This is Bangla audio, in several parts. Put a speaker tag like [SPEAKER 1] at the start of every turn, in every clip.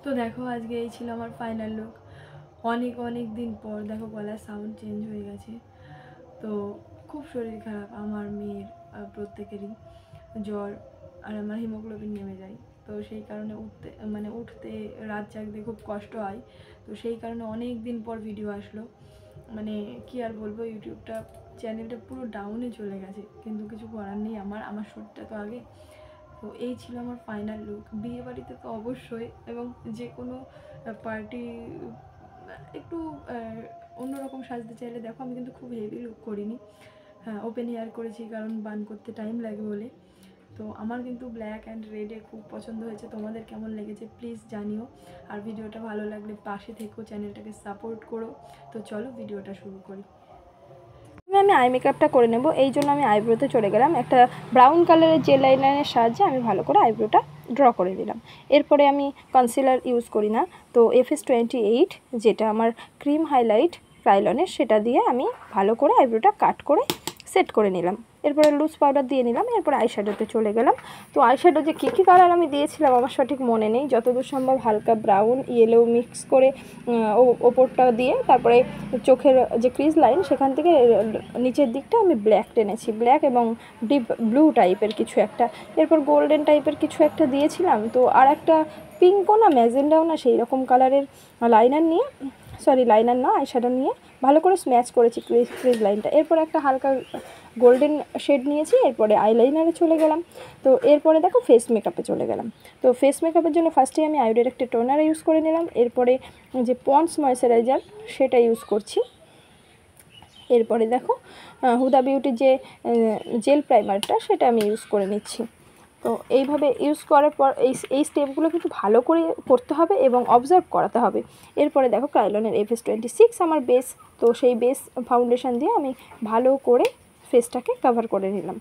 [SPEAKER 1] তো দেখো আজকে এই ছিল আমার ফাইনাল লুক। অনেক দিন পর দেখো গলার সাউন্ড চেঞ্জ হয়ে গেছে। তো খুব শরীর খারাপ, আমার মেয়ের, প্রত্যেকেরই জ্বর, আর আমার হিমোগ্লোবিন নেমে যায়। তো সেই কারণে উঠতে রাত জাগতে খুব কষ্ট হয়। তো সেই কারণে অনেক দিন পর ভিডিও আসলো। মানে কি আর বলবো, ইউটিউবটা চ্যানেলটা পুরো ডাউনে চলে গেছে, কিন্তু কিছু করার নেই। আমার শ্যুটটা তো আগে। তো এই ছিল আমার ফাইনাল লুক। বিয়ে বাড়িতে তো অবশ্যই, এবং যে কোনো পার্টি একটু অন্যরকম সাজতে চাইলে দেখো আমি কিন্তু খুব হেভি লুক করিনি। হ্যাঁ, ওপেন হেয়ার করেছি কারণ বান করতে টাইম লাগে বলে। তো আমার কিন্তু ব্ল্যাক অ্যান্ড রেডে খুব পছন্দ হয়েছে। তোমাদের কেমন লেগেছে প্লিজ জানিও। আর ভিডিওটা ভালো লাগলে পাশে থেকো, চ্যানেলটাকে সাপোর্ট করো। তো চলো ভিডিওটা শুরু করি।
[SPEAKER 2] আমি আই মেকআপটা করে নেব, এই জন্য আমি আইব্রোতে চলে গেলাম। একটা ব্রাউন কালারের জেল লাইনারের সাহায্যে আমি ভালো করে আইব্রোটা ড্র করে দিলাম। এরপরে আমি কনসিলার ইউজ করি না, তো FS28 যেটা আমার ক্রিম হাইলাইট ক্রাইলনের, সেটা দিয়ে আমি ভালো করে আইব্রোটা কাট করে সেট করে নিলাম। এরপরে লুজ পাউডার দিয়ে নিলাম। এরপরে আইশ্যাডোতে চলে গেলাম। তো আইশ্যাডো যে কী কালার আমি দিয়েছিলাম আমার সঠিক মনে নেই, যতদূর সম্ভব হালকা ব্রাউন ইয়েলো মিক্স করে ওপরটা দিয়ে তারপরে চোখের যে ক্রিজ লাইন সেখান থেকে নিচের দিকটা আমি ব্ল্যাক টেনেছি, ব্ল্যাক এবং ডিপ ব্লু টাইপের কিছু একটা। এরপর গোল্ডেন টাইপের কিছু একটা দিয়েছিলাম। তো আর একটা পিঙ্কও না ম্যাজেন্ডাও না সেই রকম কালারের লাইনার না আইশ্যাডো নিয়ে ভালো করে স্ম্যাচ করেছি ক্রিজ লাইনটা। এরপর একটা হালকা গোল্ডেন শেড নিয়েছি। এরপরে আইলাইনারে চলে গেলাম। তো এরপরে দেখো ফেস মেকআপে চলে গেলাম। তো ফেস মেকআপের জন্য ফার্স্টে আমি আই ডাইরেক্টের টোনার ইউজ করে নিলাম। এরপরে যে পন্ডস ময়েশ্চারাইজার সেটা ইউজ করছি। এরপরে দেখো হুদা বিউটির যে জেল প্রাইমারটা সেটা আমি ইউজ করে নিচ্ছি। তো এইভাবে ইউজ করার পর এই স্টেপগুলো কিন্তু ভালো করে করতে হবে এবং অবজার্ভ করাতে হবে। এরপরে দেখো ক্রাইলনের FS26 আমার বেস, তো সেই বেস ফাউন্ডেশন দিয়ে আমি ভালো করে ফেসটাকে কভার করে নিলাম।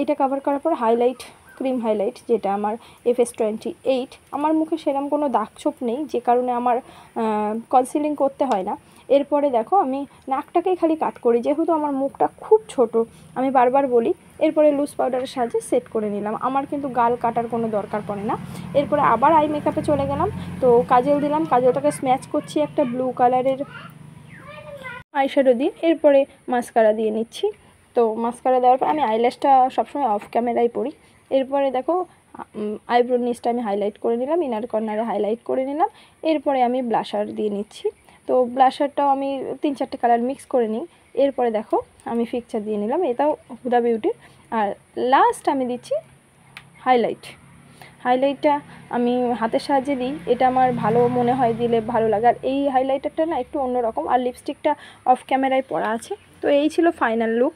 [SPEAKER 2] এটা কভার করার পর হাইলাইট, ক্রিম হাইলাইট যেটা আমার FS28। আমার মুখে সেরকম কোনো দাগ ছোপ নেই, যে কারণে আমার কনসিলিং করতে হয় না। এরপরে দেখো আমি নাকটাকেই খালি কাট করি, যেহেতু আমার মুখটা খুব ছোট, আমি বারবার বলি। এরপরে লুজ পাউডারের সাহায্যে সেট করে নিলাম, আমার কিন্তু গাল কাটার কোনো দরকার পড়ে না। এরপরে আবার আই মেকআপে চলে গেলাম। তো কাজল দিলাম, কাজলটাকে স্ম্যাচ করছি একটা ব্লু কালারের আইশ্যাডো দিয়ে। এরপরে মাস্কারা দিয়ে নিচ্ছি। তো মাস্কারা দেওয়ার পর আমি আইল্যাশটা সবসময় অফ ক্যামেরায় পরি। এরপরে দেখো আইব্রোর নিচটা আমি হাইলাইট করে নিলাম, ইনার কর্নারে হাইলাইট করে নিলাম। এরপরে আমি ব্লাশার দিয়ে নিচ্ছি। তো ব্লাশারটাও আমি 3-4টে কালার মিক্স করে নিই। এরপরে দেখো আমি ফিকচার দিয়ে নিলাম, এটাও হুদা বিউটির। আর লাস্ট আমি দিচ্ছি হাইলাইটটা আমি হাতের সাহায্যে দিই, এটা আমার ভালো মনে হয়, দিলে ভালো লাগে। আর এই হাইলাইটারটা না একটু অন্যরকম, আর লিপস্টিকটা অফ ক্যামেরায় পরা আছে। তো এই ছিল ফাইনাল লুক।